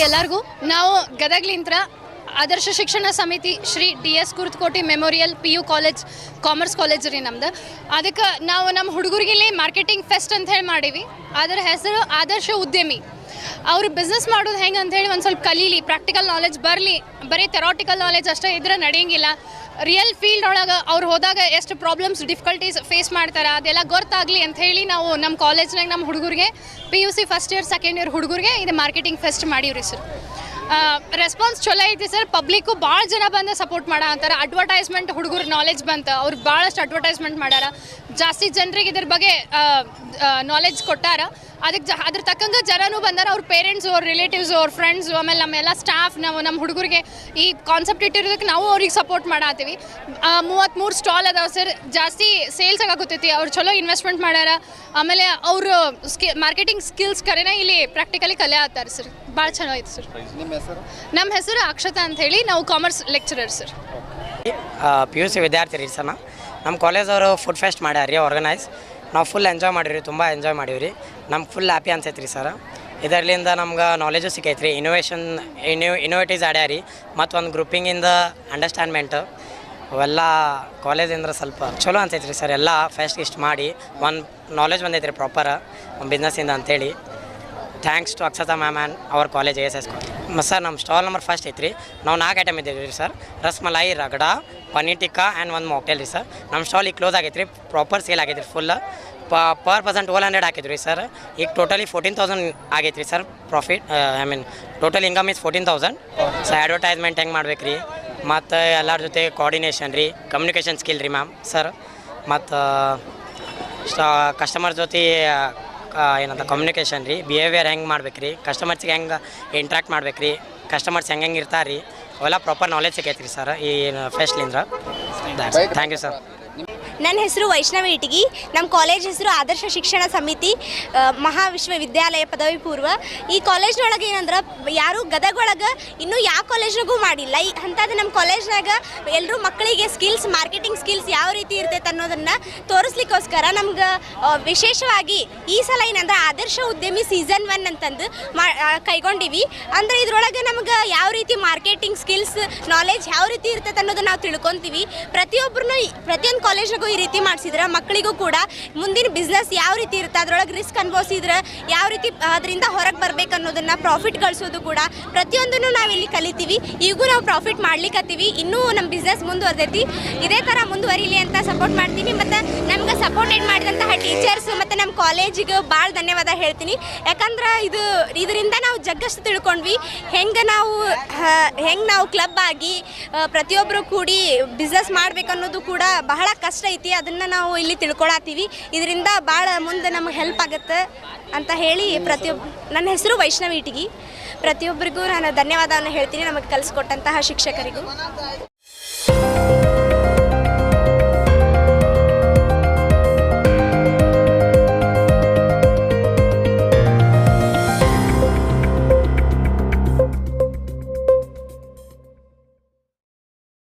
ಎಲ್ಲರಿಗೂ. ನಾವು ಗದಗ್ಲಿಂತ್ರ ಆದರ್ಶ ಶಿಕ್ಷಣ ಸಮಿತಿ Shri DS Kurtakoti memorial PU college commerce college ರೀ ನಮ್ದು. ಅದಕ್ಕೆ ನಾವು ನಮ್ಮ ಹುಡುಗರಿಗೆ ಮಾರ್ಕೆಟಿಂಗ್ ಫೆಸ್ಟ್ ಅಂತ ಹೇಳಿ ಮಾಡೀವಿ. ಅದರ ಹೆಸರು ಆದರ್ಶ ಉದ್ಯಮಿ. ಅವರು ಬಿಸ್ನೆಸ್ ಮಾಡೋದು ಹೆಂಗೆ ಅಂಥೇಳಿ ಒಂದು ಸ್ವಲ್ಪ ಕಲೀಲಿ, ಪ್ರಾಕ್ಟಿಕಲ್ ನಾಲೆಜ್ ಬರಲಿ. ಬರೀ ಥೆರಾಟಿಕಲ್ ನಾಲೆಜ್ ಅಷ್ಟೇ ಇದ್ರೆ ನಡೆಯಂಗಿಲ್ಲ. ರಿಯಲ್ ಫೀಲ್ಡ್ ಒಳಗೆ ಅವ್ರು ಹೋದಾಗ ಎಷ್ಟು ಪ್ರಾಬ್ಲಮ್ಸ್ ಡಿಫಿಕಲ್ಟೀಸ್ ಫೇಸ್ ಮಾಡ್ತಾರೆ ಅದೆಲ್ಲ ಗೊತ್ತಾಗಲಿ ಅಂಥೇಳಿ ನಾವು ನಮ್ಮ ಕಾಲೇಜ್ನಾಗ ನಮ್ಮ ಹುಡುಗರಿಗೆ PUC first year second year ಹುಡುಗರಿಗೆ ಇದು ಮಾರ್ಕೆಟಿಂಗ್ ಫೆಸ್ಟ್ ಮಾಡೀವ್ರಿ ಸರ್. ರೆಸ್ಪಾನ್ಸ್ ಚಲೋ ಐತಿ ಸರ್. ಪಬ್ಲಿಕ್ಕು ಭಾಳ ಜನ ಬಂದು ಸಪೋರ್ಟ್ ಮಾಡ ಅಂತಾರೆ. ಅಡ್ವರ್ಟೈಸ್ಮೆಂಟ್ ಹುಡುಗರು ನಾಲೆಜ್ ಬಂತು, ಅವ್ರು ಭಾಳಷ್ಟು ಅಡ್ವರ್ಟೈಸ್ಮೆಂಟ್ ಮಾಡ್ಯಾರ. ಜಾಸ್ತಿ ಜನರಿಗೆ ಇದ್ರ ಬಗ್ಗೆ ನಾಲೆಜ್ ಕೊಟ್ಟಾರ. ಅದಕ್ಕೆ ಅದ್ರ ತಕ್ಕಂಗೆ ಜನನೂ ಬಂದಾರ. ಅವ್ರ ಪೇರೆಂಟ್ಸು, ಅವ್ರ ರಿಲೇಟಿವ್ಸು, ಅವ್ರ ಫ್ರೆಂಡ್ಸು, ಆಮೇಲೆ ನಮ್ಮೆಲ್ಲ ಸ್ಟಾಫ್, ನಾವು ನಮ್ಮ ಹುಡುಗರಿಗೆ ಈ ಕಾನ್ಸೆಪ್ಟ್ ಇಟ್ಟಿರೋದಕ್ಕೆ ನಾವು ಅವ್ರಿಗೆ ಸಪೋರ್ಟ್ ಮಾಡತ್ತೀವಿ. 33 ಸ್ಟಾಲ್ ಅದಾವೆ ಸರ್. ಜಾಸ್ತಿ ಸೇಲ್ಸ್ ಆಗಾಕತ್ತೈತಿ. ಅವ್ರು ಚಲೋ ಇನ್ವೆಸ್ಟ್ಮೆಂಟ್ ಮಾಡ್ಯಾರ. ಆಮೇಲೆ ಅವರು ಮಾರ್ಕೆಟಿಂಗ್ ಸ್ಕಿಲ್ಸ್ ಕರೆನೇ ಇಲ್ಲಿ ಪ್ರಾಕ್ಟಿಕಲಿ ಕಲಿಯತ್ತಾರೆ ಸರ್. ಭಾಳ ಚಲೋ ಐತೆ ಸರ್. ನಮ್ಮ ಹೆಸರು ಅಕ್ಷತಾ ಅಂತ ಹೇಳಿ. ನಾವು ಕಾಮರ್ಸ್ ಲೆಕ್ಚರರ್ ಸರ್. PUC ವಿದ್ಯಾರ್ಥಿ ರೀ ಸರ್. ನಮ್ಮ ಕಾಲೇಜವರು ಫುಡ್ ಫೆಸ್ಟ್ ಮಾಡ್ಯಾರ ರೀ ಆರ್ಗನೈಸ್. ನಾವು ಫುಲ್ ಎಂಜಾಯ್ ಮಾಡೀವಿ, ತುಂಬ ಎಂಜಾಯ್ ಮಾಡೀವಿ ರೀ. ನಮ್ಗೆ ಫುಲ್ ಹ್ಯಾಪಿ ಅನ್ಸೈತೆ ರೀ ಸರ್. ಇದರಲ್ಲಿಂದ ನಮ್ಗೆ ನಾಲೆಜು ಸಿಕ್ಕೈತೆ ರೀ. ಇನೋವೇಟಿವ್ಸ್ ಆಡ್ಯಾರ ರೀ. ಮತ್ತು ಒಂದು ಗ್ರೂಪಿಂಗಿಂದ ಅಂಡರ್ಸ್ಟ್ಯಾಂಡ್ಮೆಂಟು ಅವೆಲ್ಲ ಕಾಲೇಜಿಂದ ಸ್ವಲ್ಪ ಚಲೋ ಅನ್ಸೈತೆ ರೀ ಸರ್. ಎಲ್ಲ ಫೆಸ್ಟ್ ಇಷ್ಟು ಮಾಡಿ ಒಂದು ನಾಲೆಜ್ ಬಂದೈತೆ ರೀ ಪ್ರಾಪರ್ ಒಂದು ಬಿಸ್ನೆಸ್ಸಿಂದ ಅಂಥೇಳಿ. Thanks to Akshata ma'am and our college ASS college. Sir ನಮ್ಮ ಸ್ಟಾಲ್ ನಂಬರ್ ಫಸ್ಟ್ ಐತೆ ರೀ. ನಾವು 4 ಐಟಮ್ ಇದ್ದೀವಿ ರೀ ಸರ್. ರಸ್ಮಲೈ, ರಗಡ, ಪನ್ನೀರ್ ಟಿಕ್ಕಾ ಆ್ಯಂಡ್ ಒಂದು ಮಾಕ್ಟೇಲ್ ರೀ ಸರ್. ನಮ್ಮ ಸ್ಟಾಲ್ ಈಗ ಕ್ಲೋಸ್ ಆಗೈತೆ ರೀ. ಪ್ರಾಪರ್ ಸೇಲ್ ಆಗೈತೆ ರೀ. ಫುಲ್ ಪರ್ ಪರ್ಸನ್ 1200 ಹಾಕಿದ್ವಿ ರೀ ಸರ್. ಈಗ ಟೋಟಲಿ 14,000 ಆಗೈತೆ ರೀ sir profit. Total income is 14,000. So advertisement ಹೆಂಗೆ ಮಾಡ್ಬೇಕು ರೀ, ಮತ್ತು ಎಲ್ಲರ ಜೊತೆ ಕೋಆರ್ಡಿನೇಷನ್ ರೀ, ಕಮ್ಯುನಿಕೇಷನ್ ಸ್ಕಿಲ್ ರೀ ಮ್ಯಾಮ್ ಸರ್. ಮತ್ತು ಕಸ್ಟಮರ್ ಜೊತೆ ಏನಂತ ಕಮ್ಯುನಿಕೇಷನ್ ರೀ, ಬಿಹೇವಿಯರ್ ಹೆಂಗೆ ಮಾಡ್ಬೇಕು ರೀ, ಕಸ್ಟಮರ್ಸಿಗೆ ಹೆಂಗೆ ಇಂಟ್ರಾಕ್ಟ್ ಮಾಡ್ಬೇಕು ರೀ, ಕಸ್ಟಮರ್ಸ್ ಹೆಂಗೆ ಇರ್ತಾರೆ ರೀ, ಅವೆಲ್ಲ ಪ್ರಾಪರ್ ನಾಲೆಜ್ ಸಿಕ್ಕೈತೆ ರೀ ಸರ್ ಈ ಫೆಸ್ಟ್ಲಿಂದ. Thank you sir. ನನ್ನ ಹೆಸರು ವೈಷ್ಣವಿ ಇಟಗಿ. ನಮ್ಮ ಕಾಲೇಜ್ ಹೆಸರು ಆದರ್ಶ ಶಿಕ್ಷಣ ಸಮಿತಿ ಮಹಾವಿಶ್ವವಿದ್ಯಾಲಯ ಪದವಿ ಪೂರ್ವ. ಈ ಕಾಲೇಜ್ನೊಳಗೆ ಏನಂದ್ರೆ ಯಾರು ಗದಗೊಳಗೆ ಇನ್ನೂ ಯಾವ ಕಾಲೇಜ್ನಾಗೂ ಮಾಡಿಲ್ಲ. ಅಂಥದ್ದು ನಮ್ಮ ಕಾಲೇಜ್ನಾಗ ಎಲ್ಲರೂ ಮಕ್ಕಳಿಗೆ ಸ್ಕಿಲ್ಸ್, ಮಾರ್ಕೆಟಿಂಗ್ ಸ್ಕಿಲ್ಸ್ ಯಾವ ರೀತಿ ಇರ್ತೈತೆ ಅನ್ನೋದನ್ನು ತೋರಿಸ್ಲಿಕ್ಕೋಸ್ಕರ ನಮ್ಗೆ ವಿಶೇಷವಾಗಿ ಈ ಸಲ ಏನಂದ್ರೆ ಆದರ್ಶ ಉದ್ಯಮಿ ಸೀಸನ್ 1 ಅಂತಂದು ಕೈಗೊಂಡಿವಿ. ಅಂದರೆ ಇದ್ರೊಳಗೆ ನಮ್ಗೆ ಯಾವ ರೀತಿ ಮಾರ್ಕೆಟಿಂಗ್ ಸ್ಕಿಲ್ಸ್ ನಾಲೆಜ್ ಯಾವ ರೀತಿ ಇರ್ತೈತೆ ಅನ್ನೋದನ್ನು ನಾವು ತಿಳ್ಕೊತೀವಿ. ಪ್ರತಿಯೊಂದು ಕಾಲೇಜ್ನಾಗೂ ಈ ರೀತಿ ಮಾಡಿಸಿದ್ರೆ ಮಕ್ಕಳಿಗೂ ಕೂಡ ಮುಂದಿನ ಬಿಸ್ನೆಸ್ ಯಾವ ರೀತಿ ಇರುತ್ತೆ, ಅದರೊಳಗೆ ರಿಸ್ಕ್ ಅನುಭವಿಸಿದ್ರೆ ಯಾವ ರೀತಿ ಅದರಿಂದ ಹೊರಗೆ ಬರಬೇಕು ಅನ್ನೋದನ್ನು, ಪ್ರಾಫಿಟ್ ಗಳಿಸೋದು ಕೂಡ ಪ್ರತಿಯೊಂದನ್ನು ನಾವಿಲ್ಲಿ ಕಲಿತೀವಿ. ಈಗೂ ನಾವು ಪ್ರಾಫಿಟ್ ಮಾಡ್ಲಿಕ್ಕತ್ತೀವಿ. ಇನ್ನೂ ನಮ್ಮ ಬಿಸ್ನೆಸ್ ಮುಂದುವರೆದೈತಿ. ಇದೇ ಥರ ಮುಂದುವರಿಲಿ ಅಂತ ಸಪೋರ್ಟ್ ಮಾಡ್ತೀನಿ. ಮತ್ತು ನಮ್ಗೆ ಸಪೋರ್ಟೆಡ್ ಮಾಡಿದಂತಹ ಟೀಚರ್ಸು ಮತ್ತು ನಮ್ಮ ಕಾಲೇಜಿಗೆ ಭಾಳ ಧನ್ಯವಾದ ಹೇಳ್ತೀನಿ. ಯಾಕಂದ್ರೆ ಇದರಿಂದ ನಾವು ಜಗ್ಗಷ್ಟು ತಿಳ್ಕೊಂಡ್ವಿ. ಹೆಂಗೆ ನಾವು ಕ್ಲಬ್ ಆಗಿ ಪ್ರತಿಯೊಬ್ಬರು ಕೂಡಿ ಬಿಸ್ನೆಸ್ ಮಾಡ್ಬೇಕನ್ನೋದು ಕೂಡ ಬಹಳ ಕಷ್ಟ ಐತಿ. ಅದನ್ನು ನಾವು ಇಲ್ಲಿ ತಿಳ್ಕೊಳತ್ತೀವಿ. ಇದರಿಂದ ಭಾಳ ಮುಂದೆ ನಮಗೆ ಹೆಲ್ಪ್ ಆಗುತ್ತೆ ಅಂತ ಹೇಳಿ ನನ್ನ ಹೆಸರು ವೈಷ್ಣವಿ ಇಟಗಿ. ಪ್ರತಿಯೊಬ್ಬರಿಗೂ ನಾನು ಧನ್ಯವಾದವನ್ನು ಹೇಳ್ತೀನಿ, ನಮಗೆ ಕಲಿಸ್ಕೊಟ್ಟಂತಹ ಶಿಕ್ಷಕರಿಗೂ.